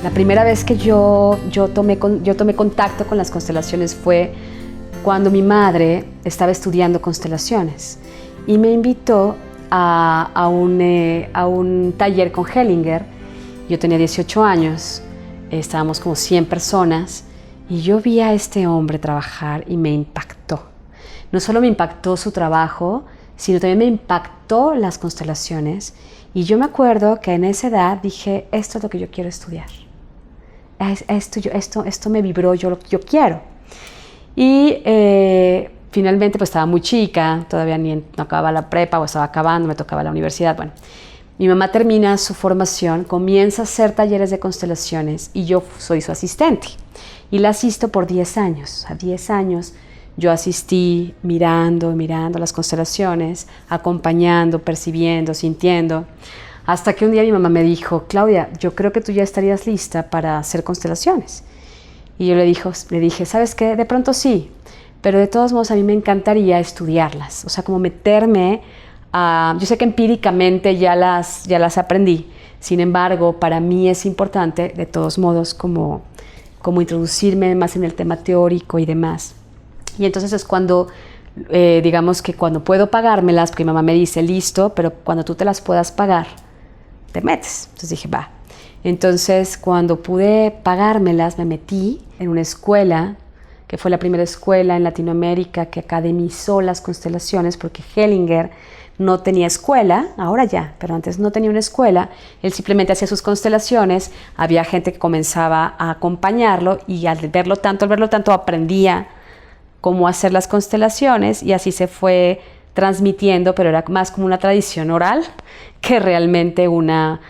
La primera vez que yo tomé contacto con las constelaciones fue cuando mi madre estaba estudiando constelaciones y me invitó a un taller con Hellinger. Yo tenía 18 años, estábamos como 100 personas y yo vi a este hombre trabajar y me impactó. No solo me impactó su trabajo, sino también me impactó las constelaciones. Y yo me acuerdo que en esa edad dije, esto es lo que yo quiero estudiar. Esto me vibró, yo quiero. Y finalmente pues estaba muy chica, todavía no acababa la prepa o estaba acabando, me tocaba la universidad. Bueno, mi mamá termina su formación, comienza a hacer talleres de constelaciones y yo soy su asistente. Y la asisto por 10 años. A 10 años yo asistí mirando las constelaciones, acompañando, percibiendo, sintiendo. Hasta que un día mi mamá me dijo, Claudia, yo creo que tú ya estarías lista para hacer constelaciones. Y yo le dije, ¿sabes qué? De pronto sí, pero de todos modos a mí me encantaría estudiarlas. O sea, como meterme a... Yo sé que empíricamente ya las aprendí. Sin embargo, para mí es importante, de todos modos, como introducirme más en el tema teórico y demás. Y entonces es cuando... digamos que cuando puedo pagármelas, porque mi mamá me dice, listo, pero cuando tú te las puedas pagar, te metes. Entonces dije, va. Entonces, cuando pude pagármelas, me metí en una escuela, que fue la primera escuela en Latinoamérica que academizó las constelaciones, porque Hellinger no tenía escuela, ahora ya, pero antes no tenía una escuela. Él simplemente hacía sus constelaciones, había gente que comenzaba a acompañarlo y al verlo tanto aprendía cómo hacer las constelaciones y así se fue transmitiendo, pero era más como una tradición oral que realmente una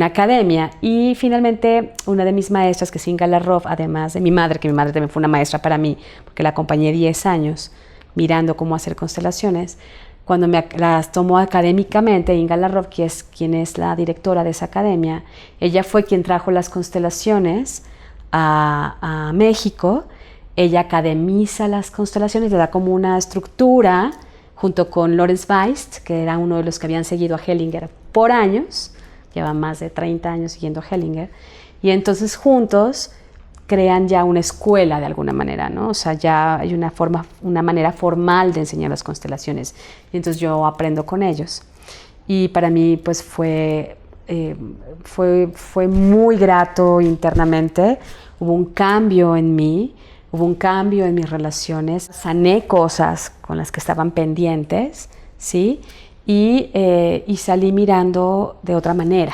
academia. Y finalmente una de mis maestras, que es Inga Larrof, además de mi madre, que mi madre también fue una maestra para mí, porque la acompañé 10 años mirando cómo hacer constelaciones, cuando las tomó académicamente, Inga Larrof, quien es la directora de esa academia, ella fue quien trajo las constelaciones a México. Ella academiza las constelaciones, le da como una estructura, junto con Lorenz Weist, que era uno de los que habían seguido a Hellinger por años, lleva más de 30 años siguiendo a Hellinger, y entonces juntos crean ya una escuela de alguna manera, ¿no? O sea, ya hay una manera formal de enseñar las constelaciones, y entonces yo aprendo con ellos. Y para mí pues fue muy grato internamente, hubo un cambio en mí, hubo un cambio en mis relaciones, sané cosas con las que estaban pendientes, ¿sí? Y salí mirando de otra manera,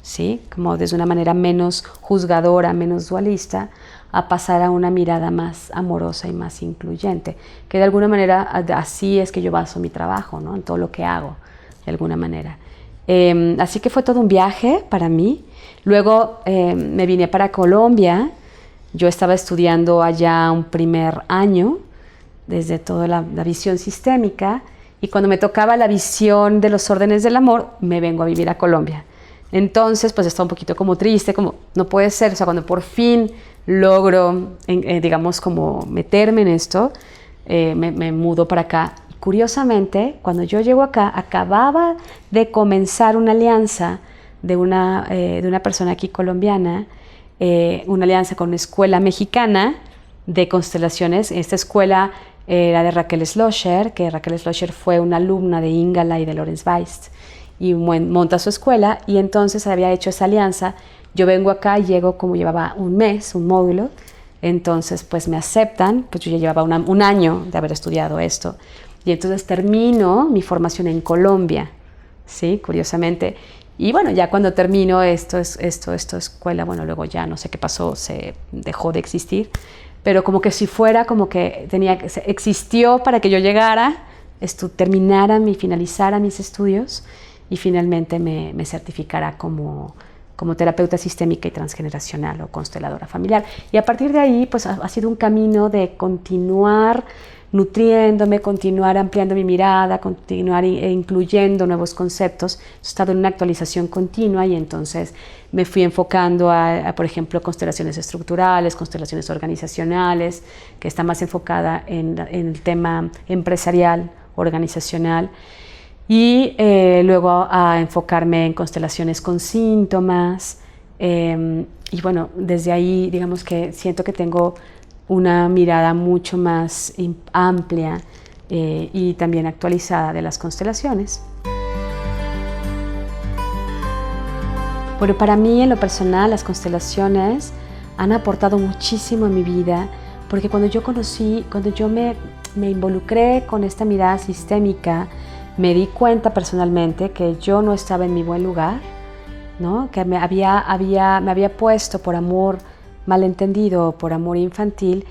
¿sí? Como desde una manera menos juzgadora, menos dualista, a pasar a una mirada más amorosa y más incluyente, que de alguna manera así es que yo baso mi trabajo, ¿no? En todo lo que hago, de alguna manera. Así que fue todo un viaje para mí. Luego me vine para Colombia. Yo estaba estudiando allá un primer año, desde toda la visión sistémica, y cuando me tocaba la visión de los órdenes del amor, me vengo a vivir a Colombia. Entonces, pues estaba un poquito como triste, como no puede ser, o sea, cuando por fin logro, digamos, como meterme en esto, me mudo para acá. Y curiosamente, cuando yo llego acá, acababa de comenzar una alianza de una persona aquí colombiana, una alianza con una escuela mexicana de constelaciones. Esta escuela era de Raquel Schlosser, que Raquel Schlosser fue una alumna de Ingala y de Lorenz Weist, y monta su escuela, y entonces había hecho esa alianza. Yo vengo acá, llego como llevaba un mes, un módulo, entonces pues me aceptan, pues yo ya llevaba un año de haber estudiado esto, y entonces termino mi formación en Colombia, ¿sí? Curiosamente. Y bueno, ya cuando termino esta escuela, bueno, luego ya no sé qué pasó, se dejó de existir, pero como que si fuera, como que existió para que yo llegara, terminara finalizara mis estudios y finalmente me certificara como terapeuta sistémica y transgeneracional o consteladora familiar. Y a partir de ahí, pues ha sido un camino de continuar nutriéndome, continuar ampliando mi mirada, continuar incluyendo nuevos conceptos. He estado en una actualización continua y entonces me fui enfocando por ejemplo, constelaciones estructurales, constelaciones organizacionales, que está más enfocada en el tema empresarial, organizacional, y luego a enfocarme en constelaciones con síntomas, y bueno, desde ahí digamos que siento que tengo una mirada mucho más amplia y también actualizada de las constelaciones. Bueno, para mí en lo personal las constelaciones han aportado muchísimo en mi vida, porque cuando yo me involucré con esta mirada sistémica, me di cuenta personalmente que yo no estaba en mi buen lugar, ¿no? Que me había puesto por amor malentendido, por amor infantil,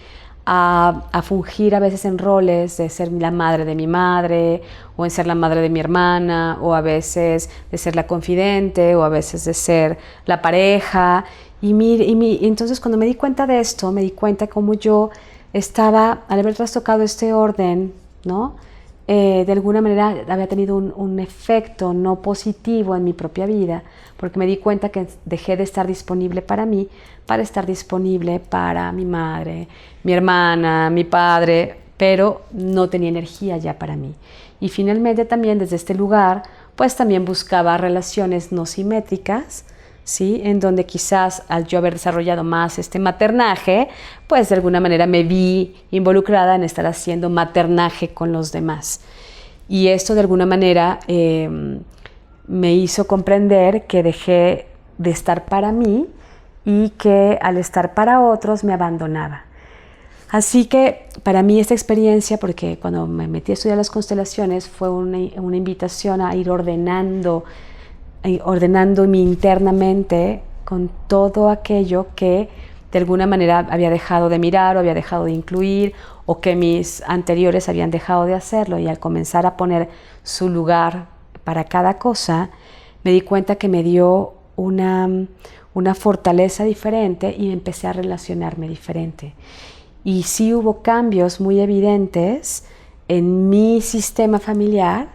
a fungir a veces en roles de ser la madre de mi madre, o en ser la madre de mi hermana, o a veces de ser la confidente, o a veces de ser la pareja. Entonces cuando me di cuenta de esto, me di cuenta cómo yo estaba, al haber trastocado este orden, ¿no? De alguna manera había tenido un efecto no positivo en mi propia vida, porque me di cuenta que dejé de estar disponible para mí, para estar disponible para mi madre, mi hermana, mi padre, pero no tenía energía ya para mí. Y finalmente también desde este lugar, pues también buscaba relaciones no simétricas, ¿sí? En donde quizás al yo haber desarrollado más este maternaje, pues de alguna manera me vi involucrada en estar haciendo maternaje con los demás. Y esto de alguna manera me hizo comprender que dejé de estar para mí y que al estar para otros me abandonaba. Así que para mí esta experiencia, porque cuando me metí a estudiar las constelaciones, fue una invitación a ir ordenándome internamente con todo aquello que de alguna manera había dejado de mirar o había dejado de incluir, o que mis anteriores habían dejado de hacerlo, y al comenzar a poner su lugar para cada cosa, me di cuenta que me dio una fortaleza diferente y empecé a relacionarme diferente. Y sí hubo cambios muy evidentes en mi sistema familiar,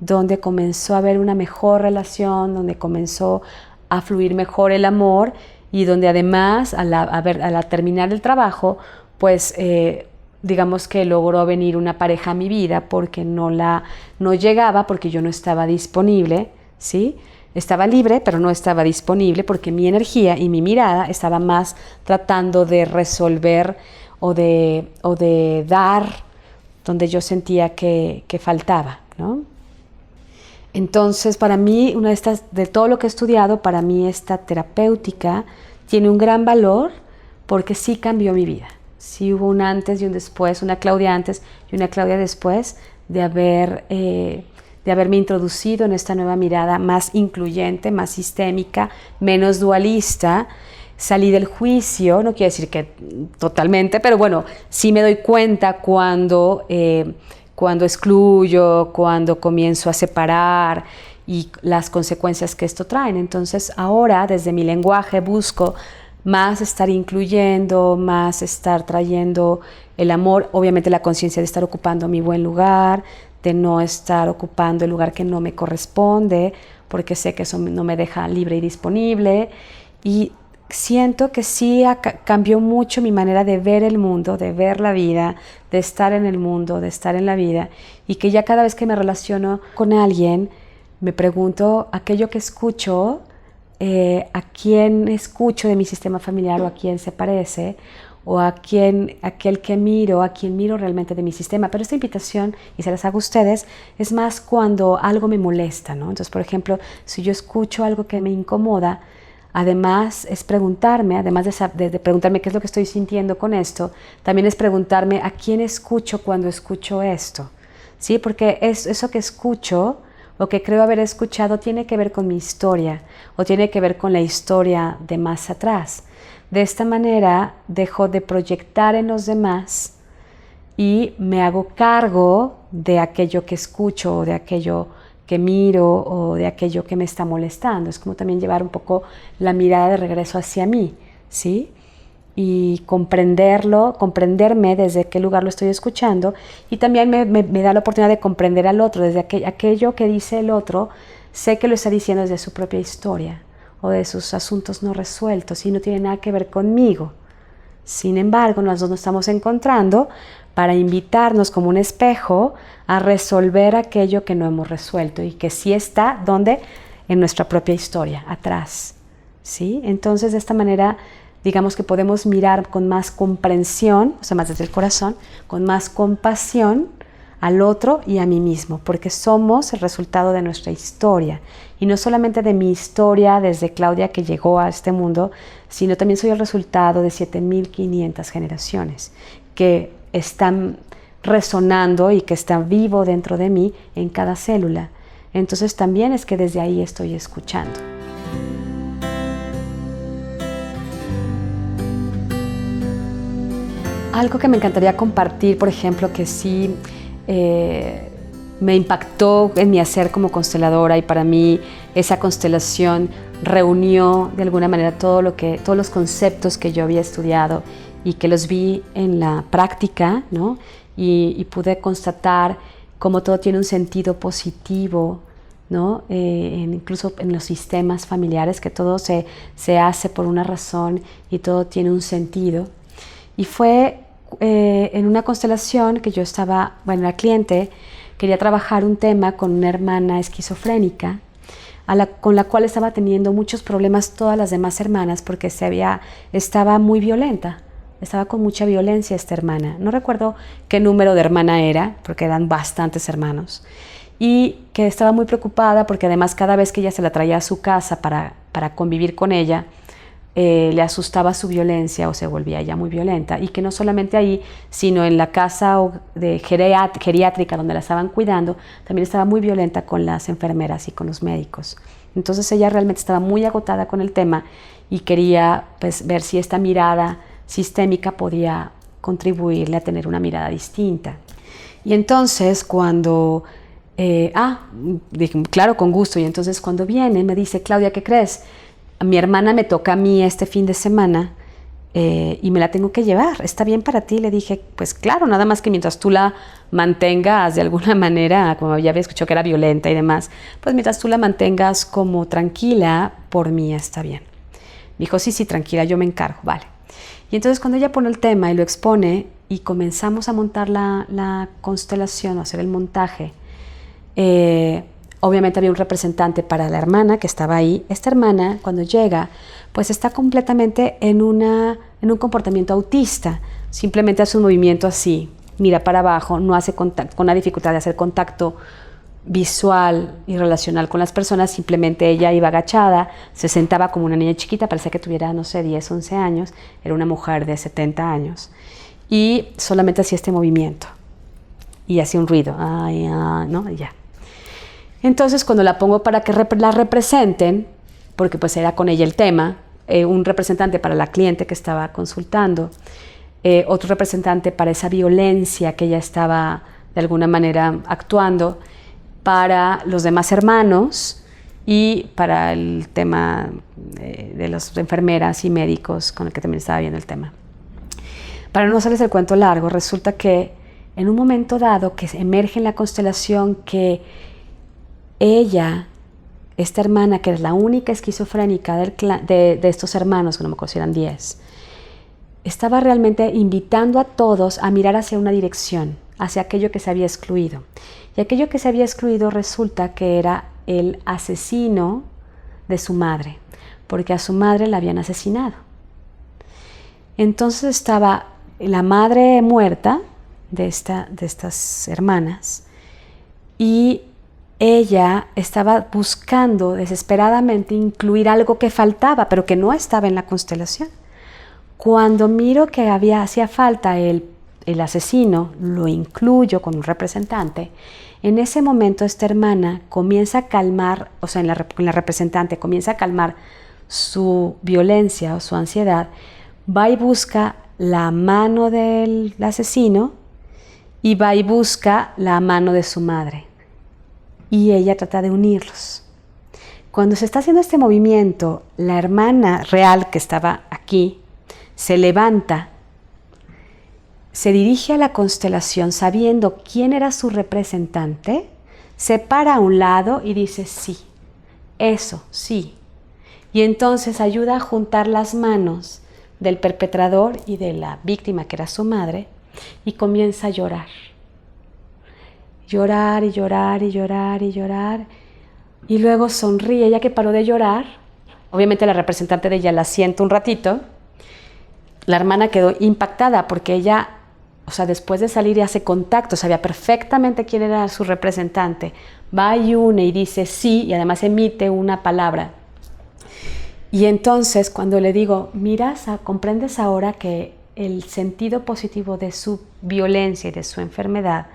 donde comenzó a haber una mejor relación, donde comenzó a fluir mejor el amor, y donde además al terminar el trabajo, pues digamos que logró venir una pareja a mi vida, porque no llegaba, porque yo no estaba disponible, ¿sí? Estaba libre, pero no estaba disponible, porque mi energía y mi mirada estaba más tratando de resolver o de dar donde yo sentía que faltaba, ¿no? Entonces, para mí, de todo lo que he estudiado, para mí esta terapéutica tiene un gran valor, porque sí cambió mi vida. Sí hubo un antes y un después, una Claudia antes y una Claudia después de haberme introducido en esta nueva mirada más incluyente, más sistémica, menos dualista. Salí del juicio, no quiere decir que totalmente, pero bueno, sí me doy cuenta cuando excluyo, cuando comienzo a separar, y las consecuencias que esto traen. Entonces ahora desde mi lenguaje busco más estar incluyendo, más estar trayendo el amor, obviamente la conciencia de estar ocupando mi buen lugar, de no estar ocupando el lugar que no me corresponde, porque sé que eso no me deja libre y disponible. Y siento que sí cambió mucho mi manera de ver el mundo, de ver la vida, de estar en el mundo, de estar en la vida, y que ya cada vez que me relaciono con alguien, me pregunto aquello que escucho, a quién escucho de mi sistema familiar, o a quién se parece, o a quién miro realmente de mi sistema. Pero esta invitación, y se las hago a ustedes, es más cuando algo me molesta, ¿no? Entonces, por ejemplo, si yo escucho algo que me incomoda, además es preguntarme, además de preguntarme qué es lo que estoy sintiendo con esto, también es preguntarme a quién escucho cuando escucho esto, ¿sí? Porque eso que escucho, o que creo haber escuchado, tiene que ver con mi historia, o tiene que ver con la historia de más atrás. De esta manera dejo de proyectar en los demás y me hago cargo de aquello que escucho, o de aquello que miro, o de aquello que me está molestando. Es como también llevar un poco la mirada de regreso hacia mí, ¿sí? Y comprenderme desde qué lugar lo estoy escuchando, y también me da la oportunidad de comprender al otro, desde aquello que dice el otro, sé que lo está diciendo desde su propia historia, o de sus asuntos no resueltos, y no tiene nada que ver conmigo. Sin embargo, nosotros nos estamos encontrando para invitarnos como un espejo a resolver aquello que no hemos resuelto, y que sí está, ¿dónde? En nuestra propia historia, atrás, ¿sí? Entonces, de esta manera, digamos que podemos mirar con más comprensión, o sea, más desde el corazón, con más compasión al otro y a mí mismo, porque somos el resultado de nuestra historia. Y no solamente de mi historia desde Claudia que llegó a este mundo, sino también soy el resultado de 7.500 generaciones que están resonando y que están vivo dentro de mí en cada célula. Entonces también es que desde ahí estoy escuchando. Algo que me encantaría compartir, por ejemplo, que sí me impactó en mi hacer como consteladora, y para mí esa constelación reunió de alguna manera todos los conceptos que yo había estudiado y que los vi en la práctica, ¿no? Y pude constatar cómo todo tiene un sentido positivo, ¿no? Incluso en los sistemas familiares, que todo se hace por una razón y todo tiene un sentido. Y fue en una constelación que yo estaba, bueno, la cliente quería trabajar un tema con una hermana esquizofrénica, con la cual estaba teniendo muchos problemas todas las demás hermanas, porque estaba muy violenta, estaba con mucha violencia esta hermana. No recuerdo qué número de hermana era, porque eran bastantes hermanos, y que estaba muy preocupada porque además cada vez que ella se la traía a su casa para convivir con ella, le asustaba su violencia o se volvía ya muy violenta, y que no solamente ahí, sino en la casa geriátrica donde la estaban cuidando, también estaba muy violenta con las enfermeras y con los médicos. Entonces ella realmente estaba muy agotada con el tema y quería, pues, ver si esta mirada sistémica podía contribuirle a tener una mirada distinta. Y entonces cuando dije, claro, con gusto. Y entonces cuando viene me dice: Claudia, ¿qué crees? Mi hermana me toca a mí este fin de semana y me la tengo que llevar. ¿Está bien para ti? Le dije, pues claro, nada más que mientras tú la mantengas de alguna manera, como ya había escuchado que era violenta y demás, pues mientras tú la mantengas como tranquila, por mí está bien. Dijo, sí, tranquila, yo me encargo, vale. Y entonces cuando ella pone el tema y lo expone y comenzamos a montar la constelación, a hacer el montaje, obviamente había un representante para la hermana que estaba ahí. Esta hermana, cuando llega, pues está completamente en un comportamiento autista. Simplemente hace un movimiento así, mira para abajo, no hace contacto, con la dificultad de hacer contacto visual y relacional con las personas. Simplemente ella iba agachada, se sentaba como una niña chiquita, parecía que tuviera, no sé, 10, 11 años. Era una mujer de 70 años. Y solamente hacía este movimiento. Y hacía un ruido, ¿no? Y ya. Entonces, cuando la pongo para que la representen, porque pues era con ella el tema, un representante para la cliente que estaba consultando, otro representante para esa violencia que ella estaba de alguna manera actuando, para los demás hermanos y para el tema de las enfermeras y médicos con el que también estaba viendo el tema. Para no hacerles el cuento largo, resulta que en un momento dado que emerge en la constelación que ella, esta hermana, que es la única esquizofrénica de estos hermanos, que no me acuerdo si eran 10, estaba realmente invitando a todos a mirar hacia una dirección, hacia aquello que se había excluido. Y aquello que se había excluido resulta que era el asesino de su madre, porque a su madre la habían asesinado. Entonces estaba la madre muerta de estas hermanas, y ella estaba buscando desesperadamente incluir algo que faltaba, pero que no estaba en la constelación. Cuando miro que hacía falta el asesino, lo incluyo con un representante. En ese momento esta hermana comienza a calmar, o sea, la representante comienza a calmar su violencia o su ansiedad, va y busca la mano del asesino y va y busca la mano de su madre. Y ella trata de unirlos. Cuando se está haciendo este movimiento, la hermana real que estaba aquí se levanta, se dirige a la constelación sabiendo quién era su representante, se para a un lado y dice sí, eso, sí. Y entonces ayuda a juntar las manos del perpetrador y de la víctima, que era su madre, y comienza a llorar. Llorar y llorar y llorar y llorar, y luego sonríe. Ya que paró de llorar, Obviamente la representante de ella la sienta un ratito. La hermana quedó impactada porque ella, o sea, después de salir y hace contacto, sabía perfectamente quién era su representante. Va y une y dice sí, y además emite una palabra. Y entonces cuando le digo, mira, comprendes ahora que el sentido positivo de su violencia y de su enfermedad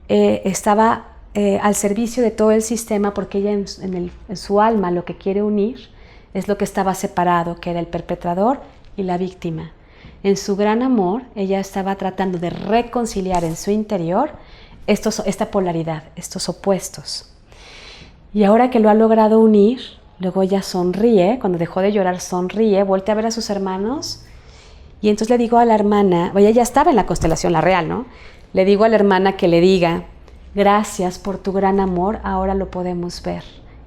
estaba al servicio de todo el sistema, porque ella en su alma lo que quiere unir es lo que estaba separado, que era el perpetrador y la víctima. En su gran amor, ella estaba tratando de reconciliar en su interior esta polaridad, estos opuestos. Y ahora que lo ha logrado unir, luego ella sonríe, cuando dejó de llorar sonríe, voltea a ver a sus hermanos y entonces le digo a la hermana, ella ya estaba en la constelación, la real, ¿no? Le digo a la hermana que le diga, gracias por tu gran amor, ahora lo podemos ver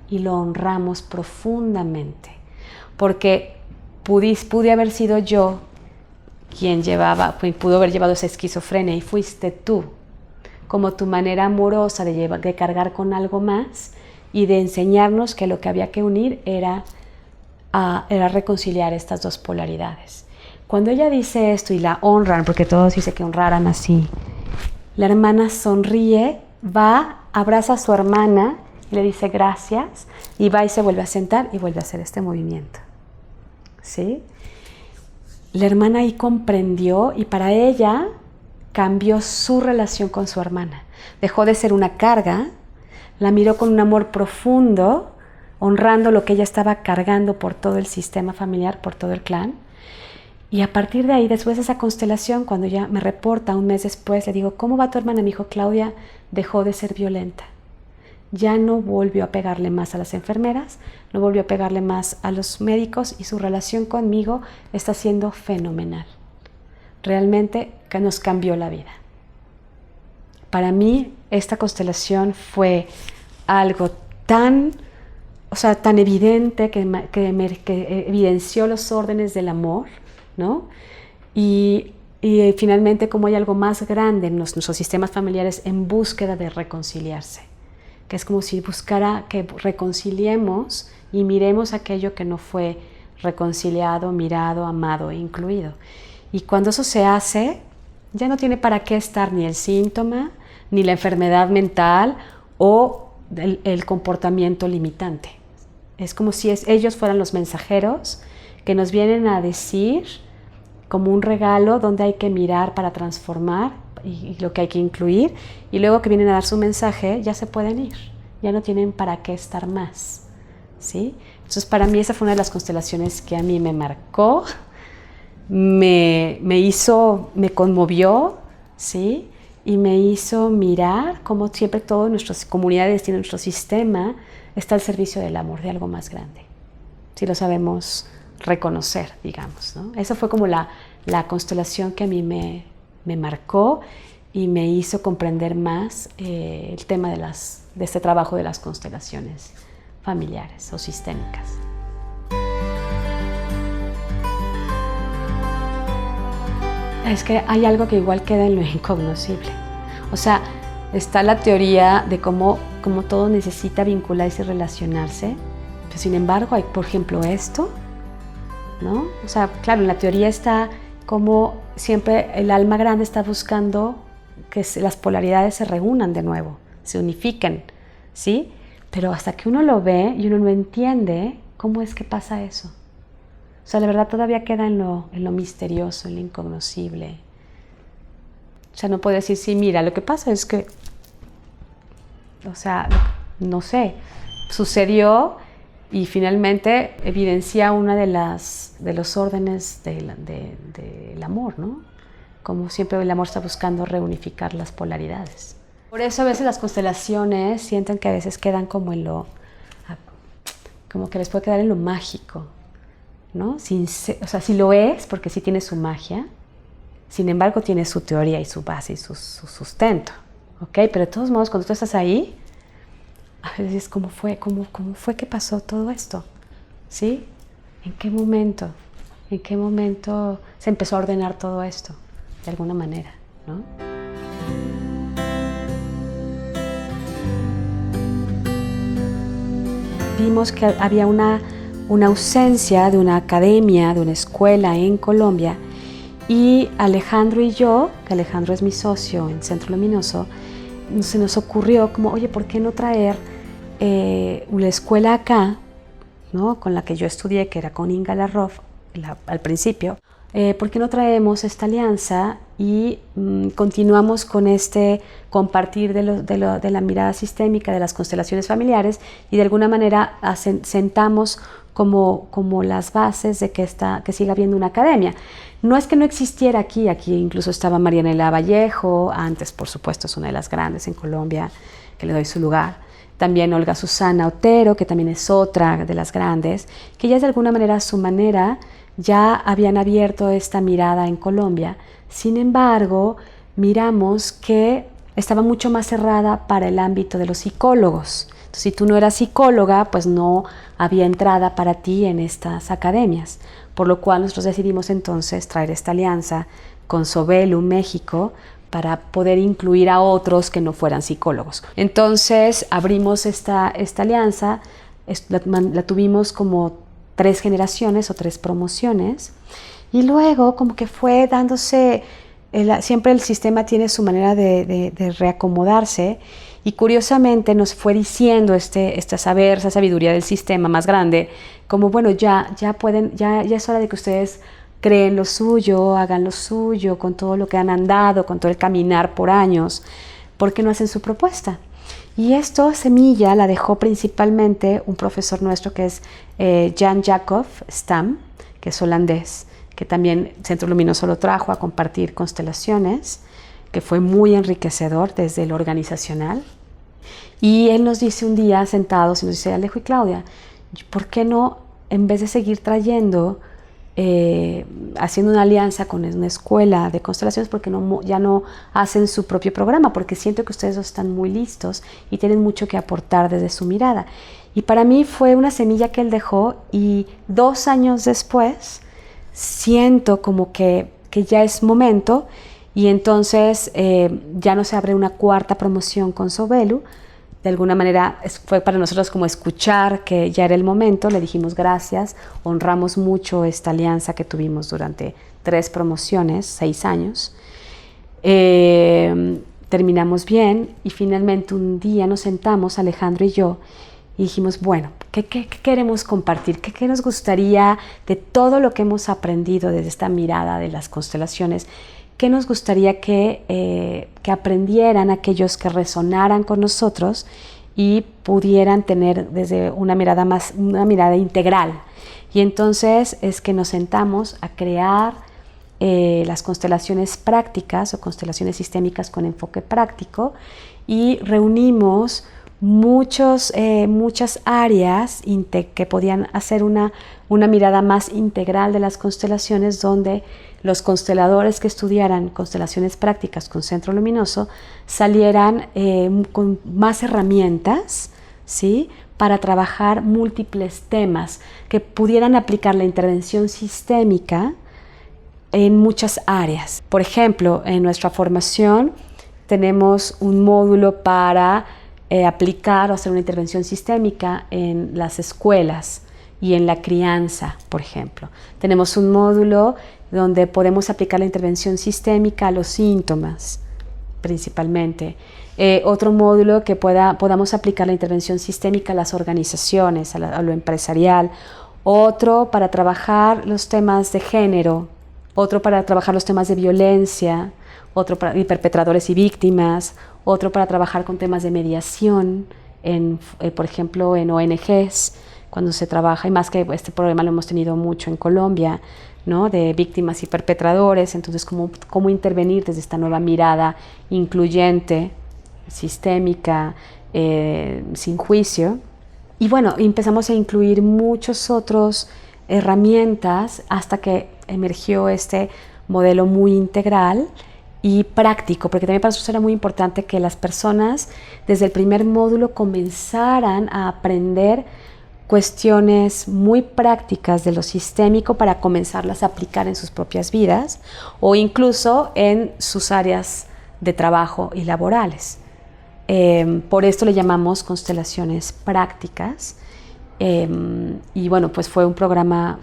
y lo honramos profundamente, porque pude haber sido yo quien pudo haber llevado esa esquizofrenia y fuiste tú, como tu manera amorosa de cargar con algo más y de enseñarnos que lo que había que unir era reconciliar estas dos polaridades. Cuando ella dice esto y la honran, porque todos dicen que honraran así, la hermana sonríe, va, abraza a su hermana, le dice gracias y va y se vuelve a sentar y vuelve a hacer este movimiento. ¿Sí? La hermana ahí comprendió y para ella cambió su relación con su hermana. Dejó de ser una carga, la miró con un amor profundo, honrando lo que ella estaba cargando por todo el sistema familiar, por todo el clan. Y a partir de ahí, después de esa constelación, cuando ella me reporta un mes después, le digo, ¿cómo va tu hermana? Me dijo, Claudia dejó de ser violenta. Ya no volvió a pegarle más a las enfermeras, no volvió a pegarle más a los médicos y su relación conmigo está siendo fenomenal. Realmente que nos cambió la vida. Para mí, esta constelación fue algo tan evidente que evidenció los órdenes del amor, ¿no? Y finalmente como hay algo más grande en nuestros sistemas familiares en búsqueda de reconciliarse, que es como si buscara que reconciliemos y miremos aquello que no fue reconciliado, mirado, amado e incluido. Y cuando eso se hace, ya no tiene para qué estar ni el síntoma, ni la enfermedad mental o el comportamiento limitante. Es como si ellos fueran los mensajeros que nos vienen a decir como un regalo donde hay que mirar para transformar y lo que hay que incluir, y luego que vienen a dar su mensaje ya se pueden ir, ya no tienen para qué estar más, ¿sí? Entonces para mí esa fue una de las constelaciones que a mí me marcó, me conmovió, ¿sí? Y me hizo mirar cómo siempre todas nuestras comunidades y nuestro sistema está al servicio del amor, de algo más grande, si lo sabemos reconocer, digamos, ¿no? Esa fue como la constelación que a mí me marcó y me hizo comprender más el tema de este trabajo de las constelaciones familiares o sistémicas. Es que hay algo que igual queda en lo incognoscible. O sea, está la teoría de cómo todo necesita vincularse y relacionarse, pero sin embargo hay, por ejemplo, esto, ¿no? O sea, claro, en la teoría está como siempre el alma grande está buscando que las polaridades se reúnan de nuevo, se unifiquen, ¿sí? Pero hasta que uno lo ve y uno no entiende cómo es que pasa eso. O sea, la verdad todavía queda en lo misterioso, en lo incognoscible. O sea, no puedo decir, sí, mira, lo que pasa es que, o sea, no sé, sucedió y finalmente evidencia una de los órdenes del amor, ¿no? Como siempre el amor está buscando reunificar las polaridades. Por eso a veces las constelaciones sienten que a veces quedan como como que les puede quedar en lo mágico, ¿no? O sea, sí lo es, porque sí tiene su magia, sin embargo tiene su teoría y su base y su sustento, ¿ok? Pero de todos modos, cuando tú estás ahí, a veces ¿cómo fue que pasó todo esto? ¿Sí? ¿En qué momento se empezó a ordenar todo esto? De alguna manera, ¿no? Vimos que había una una ausencia de una academia, de una escuela en Colombia, y Alejandro y yo, que Alejandro es mi socio en Centro Luminoso, se nos ocurrió como, oye, ¿por qué no traer una escuela acá, ¿no?, con la que yo estudié, que era con Inga Larrof al principio? ¿Por qué no traemos esta alianza y continuamos con este compartir de la mirada sistémica de las constelaciones familiares y de alguna manera sentamos como las bases de que siga habiendo una academia? No es que no existiera aquí incluso estaba Marianela Vallejo, antes por supuesto es una de las grandes en Colombia, que le doy su lugar. También Olga Susana Otero, que también es otra de las grandes, que ellas de alguna manera a su manera ya habían abierto esta mirada en Colombia. Sin embargo, miramos que estaba mucho más cerrada para el ámbito de los psicólogos. Entonces, si tú no eras psicóloga, pues no había entrada para ti en estas academias, por lo cual nosotros decidimos entonces traer esta alianza con Sobelu México para poder incluir a otros que no fueran psicólogos. Entonces abrimos esta alianza, la tuvimos como 3 generaciones o 3 promociones, y luego como que fue dándose, siempre el sistema tiene su manera de reacomodarse, y curiosamente nos fue diciendo esa sabiduría del sistema más grande, como bueno, ya es hora de que ustedes creen lo suyo, hagan lo suyo, con todo lo que han andado, con todo el caminar por años, ¿por qué no hacen su propuesta? Y esto, semilla, la dejó principalmente un profesor nuestro que es Jan Jacob Stam, que es holandés, que también Centro Luminoso lo trajo a compartir constelaciones, que fue muy enriquecedor desde lo organizacional. Y él nos dice un día sentados, y nos dice, Alejo y Claudia, ¿por qué no, en vez de seguir trayendo, haciendo una alianza con una escuela de constelaciones, porque ya no hacen su propio programa? Porque siento que ustedes están muy listos y tienen mucho que aportar desde su mirada. Y para mí fue una semilla que él dejó, y 2 años después siento como que ya es momento, y entonces ya no se abre una 4ª promoción con Sobelu. De alguna manera fue para nosotros como escuchar que ya era el momento. Le dijimos gracias, honramos mucho esta alianza que tuvimos durante 3 promociones, 6 años. Terminamos bien, y finalmente un día nos sentamos, Alejandro y yo, y dijimos, bueno, ¿qué queremos compartir? ¿Qué nos gustaría de todo lo que hemos aprendido desde esta mirada de las constelaciones? ¿Qué nos gustaría que aprendieran aquellos que resonaran con nosotros y pudieran tener desde una mirada integral? Y entonces es que nos sentamos a crear las constelaciones prácticas o constelaciones sistémicas con enfoque práctico, y reunimos muchas áreas que podían hacer una mirada más integral de las constelaciones, donde los consteladores que estudiaran constelaciones prácticas con Centro Luminoso salieran con más herramientas, ¿sí?, para trabajar múltiples temas, que pudieran aplicar la intervención sistémica en muchas áreas. Por ejemplo, en nuestra formación tenemos un módulo para aplicar o hacer una intervención sistémica en las escuelas y en la crianza, por ejemplo. Tenemos un módulo donde podemos aplicar la intervención sistémica a los síntomas, principalmente. Otro módulo que podamos aplicar la intervención sistémica a las organizaciones, a lo empresarial. Otro para trabajar los temas de género. Otro para trabajar los temas de violencia. Otro para perpetradores y víctimas. Otro para trabajar con temas de mediación, por ejemplo, en ONGs, cuando se trabaja, y más que este problema lo hemos tenido mucho en Colombia, ¿no?, de víctimas y perpetradores. Entonces, cómo intervenir desde esta nueva mirada incluyente, sistémica, sin juicio. Y bueno, empezamos a incluir muchas otras herramientas hasta que emergió este modelo muy integral y práctico, porque también para nosotros era muy importante que las personas desde el primer módulo comenzaran a aprender cuestiones muy prácticas de lo sistémico para comenzarlas a aplicar en sus propias vidas o incluso en sus áreas de trabajo y laborales. Por esto le llamamos constelaciones prácticas. Y bueno, pues fue un programa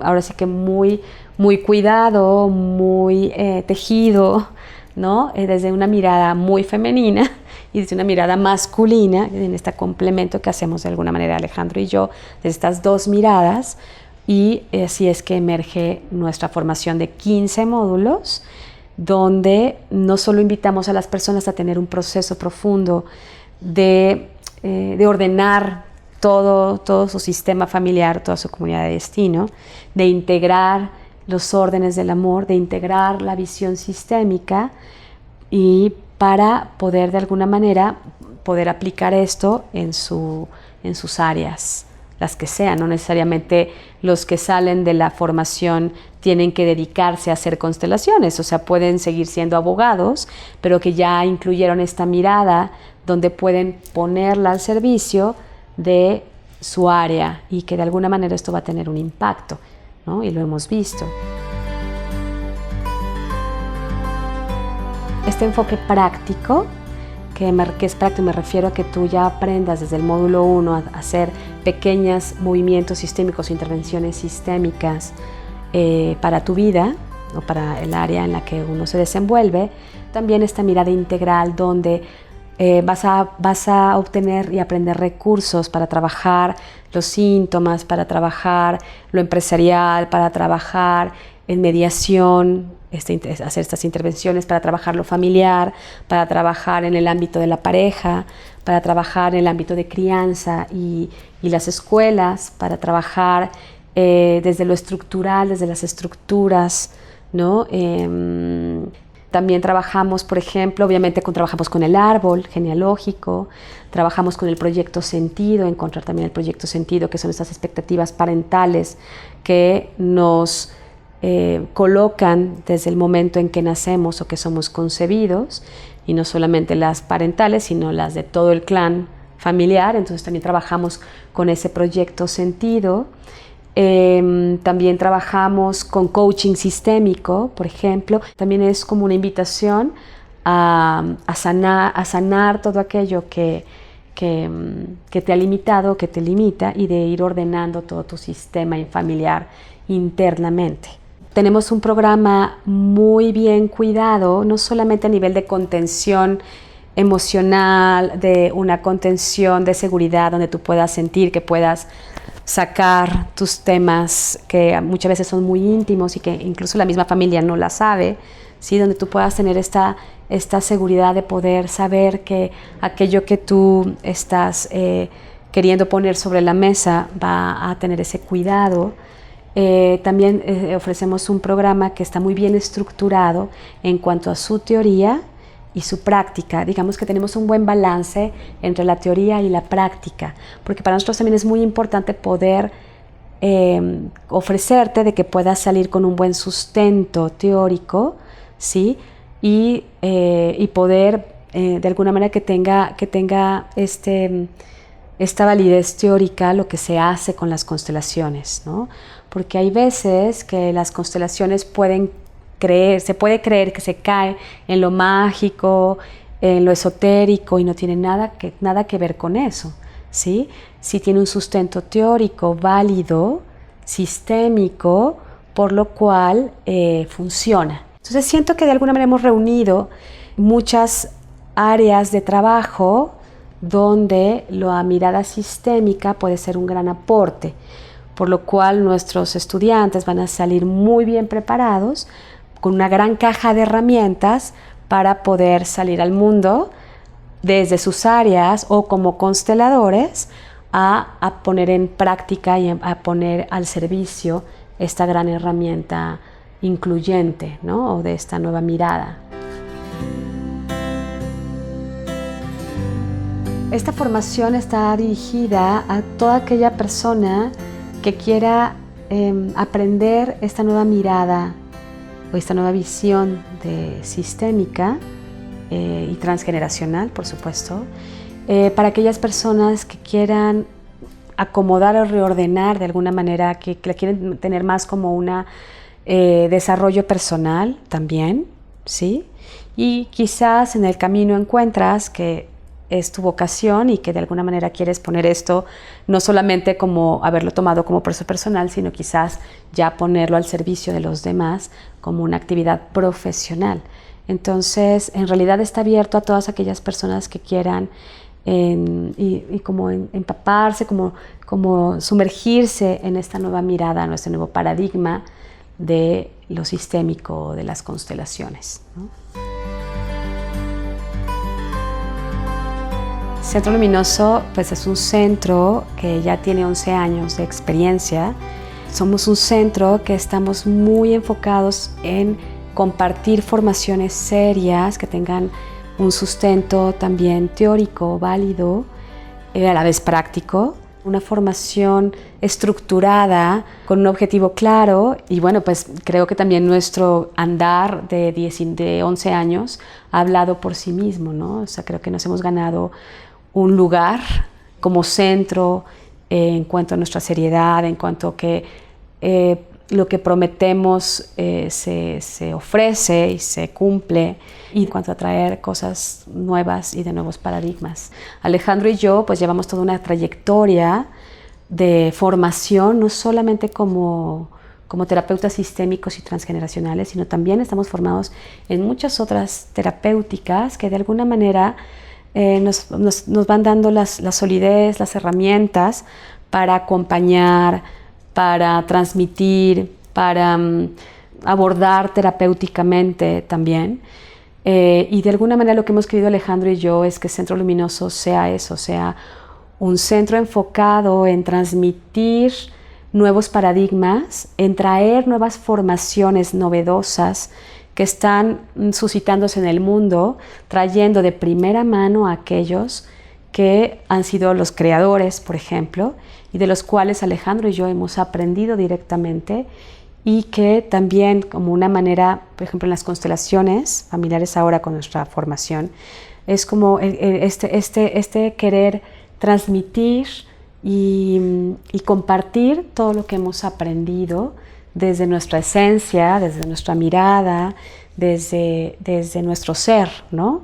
ahora sí que muy, muy cuidado, muy tejido, ¿no? Desde una mirada muy femenina y desde una mirada masculina, en este complemento que hacemos de alguna manera Alejandro y yo, de estas dos miradas, y así es que emerge nuestra formación de 15 módulos, donde no solo invitamos a las personas a tener un proceso profundo de ordenar todo su sistema familiar, toda su comunidad de destino, de integrar los órdenes del amor, de integrar la visión sistémica, y para poder de alguna manera poder aplicar esto en sus áreas, las que sean. No necesariamente los que salen de la formación tienen que dedicarse a hacer constelaciones, o sea, pueden seguir siendo abogados, pero que ya incluyeron esta mirada donde pueden ponerla al servicio de su área y que de alguna manera esto va a tener un impacto, ¿no? Y lo hemos visto. Este enfoque práctico, que es práctico, me refiero a que tú ya aprendas desde el módulo 1 a hacer pequeños movimientos sistémicos, intervenciones sistémicas para tu vida o para el área en la que uno se desenvuelve. También esta mirada integral donde vas a obtener y aprender recursos para trabajar los síntomas, para trabajar lo empresarial, para trabajar en mediación, hacer estas intervenciones, para trabajar lo familiar, para trabajar en el ámbito de la pareja, para trabajar en el ámbito de crianza y las escuelas, para trabajar desde lo estructural, desde las estructuras, ¿no? También trabajamos, por ejemplo, obviamente trabajamos con el árbol genealógico, trabajamos con el proyecto sentido, encontrar también el proyecto sentido, que son estas expectativas parentales que nos colocan desde el momento en que nacemos o que somos concebidos, y no solamente las parentales, sino las de todo el clan familiar. Entonces también trabajamos con ese proyecto sentido. También trabajamos con coaching sistémico, por ejemplo. También es como una invitación a sanar todo aquello que te ha limitado, que te limita, y de ir ordenando todo tu sistema familiar internamente. Tenemos un programa muy bien cuidado, no solamente a nivel de contención emocional, de una contención de seguridad donde tú puedas sentir que puedas sacar tus temas que muchas veces son muy íntimos y que incluso la misma familia no la sabe, ¿sí? Donde tú puedas tener esta seguridad de poder saber que aquello que tú estás queriendo poner sobre la mesa va a tener ese cuidado. También ofrecemos un programa que está muy bien estructurado en cuanto a su teoría y su práctica. Digamos que tenemos un buen balance entre la teoría y la práctica, porque para nosotros también es muy importante poder ofrecerte de que puedas salir con un buen sustento teórico, ¿sí? Y poder de alguna manera que tenga esta validez teórica lo que se hace con las constelaciones, ¿no? Porque hay veces que las constelaciones se puede creer que se cae en lo mágico, en lo esotérico, y no tiene nada que ver con eso, ¿sí? Sí tiene un sustento teórico válido, sistémico, por lo cual funciona. Entonces siento que de alguna manera hemos reunido muchas áreas de trabajo donde la mirada sistémica puede ser un gran aporte, por lo cual nuestros estudiantes van a salir muy bien preparados, con una gran caja de herramientas para poder salir al mundo desde sus áreas o como consteladores a poner en práctica y a poner al servicio esta gran herramienta incluyente, ¿no? O de esta nueva mirada. Esta formación está dirigida a toda aquella persona que quiera aprender esta nueva mirada o esta nueva visión sistémica y transgeneracional, por supuesto, para aquellas personas que quieran acomodar o reordenar de alguna manera, que la quieren tener más como un desarrollo personal también, ¿sí? Y quizás en el camino encuentras que es tu vocación y que de alguna manera quieres poner esto no solamente como haberlo tomado como proceso personal, sino quizás ya ponerlo al servicio de los demás como una actividad profesional. Entonces, en realidad está abierto a todas aquellas personas que quieran como empaparse, como sumergirse en esta nueva mirada, en este nuevo paradigma de lo sistémico, de las constelaciones, ¿no? Centro Luminoso pues es un centro que ya tiene 11 años de experiencia. Somos un centro que estamos muy enfocados en compartir formaciones serias que tengan un sustento también teórico, válido, a la vez práctico, una formación estructurada con un objetivo claro. Y bueno, pues creo que también nuestro andar de 11 años ha hablado por sí mismo, ¿no? O sea, creo que nos hemos ganado un lugar como centro en cuanto a nuestra seriedad, en cuanto a que lo que prometemos se ofrece y se cumple, y en cuanto a traer cosas nuevas y de nuevos paradigmas. Alejandro y yo pues llevamos toda una trayectoria de formación, no solamente como terapeutas sistémicos y transgeneracionales, sino también estamos formados en muchas otras terapéuticas que de alguna manera nos van dando la solidez, las herramientas para acompañar, para transmitir, para abordar terapéuticamente también. Y de alguna manera lo que hemos querido Alejandro y yo es que Centro Luminoso sea eso, sea un centro enfocado en transmitir nuevos paradigmas, en traer nuevas formaciones novedosas que están suscitándose en el mundo, trayendo de primera mano a aquellos que han sido los creadores, por ejemplo, y de los cuales Alejandro y yo hemos aprendido directamente, y que también como una manera, por ejemplo en las constelaciones familiares ahora con nuestra formación, es como este querer transmitir y compartir todo lo que hemos aprendido desde nuestra esencia, desde nuestra mirada, desde nuestro ser, ¿no?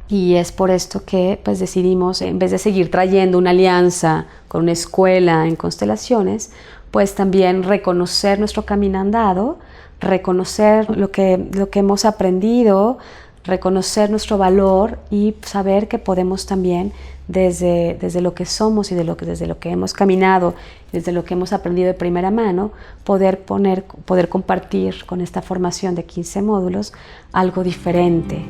Y es por esto que pues decidimos, en vez de seguir trayendo una alianza con una escuela en constelaciones, pues también reconocer nuestro camino andado, reconocer lo que hemos aprendido, reconocer nuestro valor y saber que podemos también desde lo que somos y desde lo que hemos caminado, desde lo que hemos aprendido de primera mano, poder compartir con esta formación de 15 módulos algo diferente.